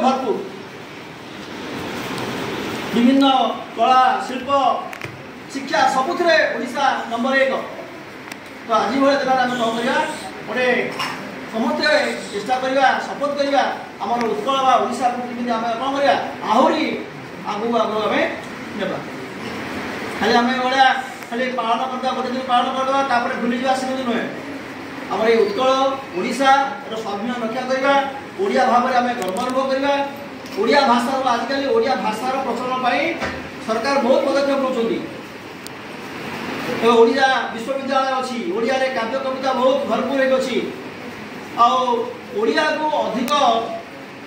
भरपूर विभिन्न कला शिल्प शिक्षा सबुथिरे ओडिशा नंबर 1। तो आज भाई दिन आम कौन करवा गोटे समस्ते चेष्टा करवा शपथ करवा आम उत्कल बा ओडिशा को आम कौन करवा आहरी आगू आगू आम ने खाली आम भाया खाली पालन करदा गोटे दिन पालन करदे भूली जा सेमती नुहे आम ये उत्कल ओडिशा स्वाभिमान रक्षा करवा ओडिया भाव में आम गर्व अनुभव करवा ओडिया भाषा आजिकल ओडिया भाषार प्रचलन पर सरकार बहुत पदक्षेप नौकरी ओडिया विश्वविद्यालय अच्छी ओडिया रे काव्य कविता बहुत भरपूर एक अच्छी ओडिया को अधिक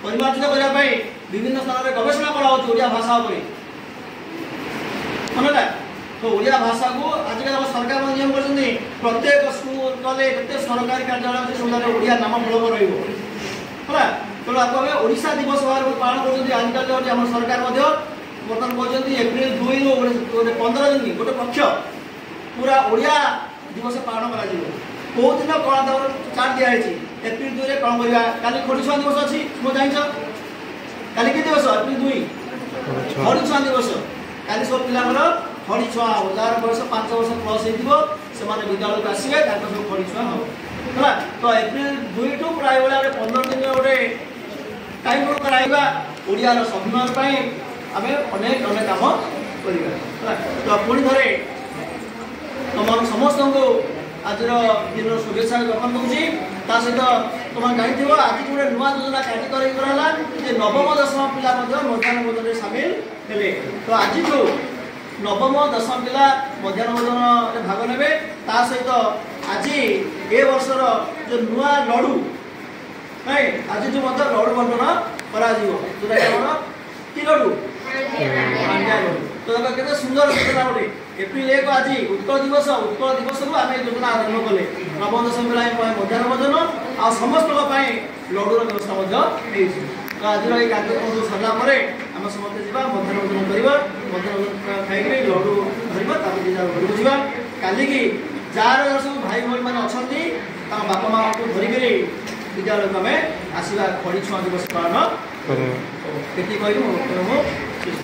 परिमार्जित करने विभिन्न स्थान में गवेषणा कराऊँ ओडिया भाषा मनला तो ओडिया भाषा को आजिकल सरकार नियम कर प्रत्येक स्कूल कॉलेज प्रत्येक सरकारी कार्यालय अच्छे सब ओडिया नाम फलक रहा तेणु आपको आम ओडिशा दिवस भाव पालन कर आजिकल आम सरकार बर्तमान कहते एप्रिल 2 रु 15 दिन गोटे पक्ष पूरा ओडिया दिवस पालन करा दिन कौन चार्ट दिखाई एप्रिल 2 रे कौन करवा काली खड़ीछुआ दिवस अच्छी मो जान काली कि दिवस एप्रिल 2 खड़ीछुआ दिवस काली सब पिला खड़ीछुआ जार बयस 5 वर्ष प्लस हो विद्यालय को आसवे सब खड़ीछुआ हम है तो एप्रिल 2 टू प्राय भाई 15 दिन गोटे टाइम कराइबा ओडियार स्वाभिमान आम अनेक अनेक काम करवा तो पुणी थे तुम समस्त को आज दिन शुभेच्छा ज्ञापन दूसरी सहित तुम जानी आज गोटे नुआ योजना कार्यक्रम नवम दशम पिला मध्याह्न भोजन में सामिल हेले तो आज जो नवम दशम पिला मध्याह्न भोजन भाग ने सहित आज ए वर्षर जो नुआ लड़ू नहीं आज जो लड़ू बंटन करा कि लड़ू तो केते सुंदर योजना गोटे एप्रिल 1 आज उत्कल दिवस को आम योजना आरंभ कले नवम दशम बेला मध्याह्न भोजन आ समस्त लड्डूर व्यवस्था तो आज ये कार्यक्रम सरला आम समस्त जा मध्याह्न भोजन करवा मध्याह्न भोजन खाई लड्डू धरवा घर को जा काली की जार सब भाई भाई मैंने अच्छा बापा माँ को धरिक विद्यालय को आम आसवा खड़ीछुआ दिवस पालन ये कह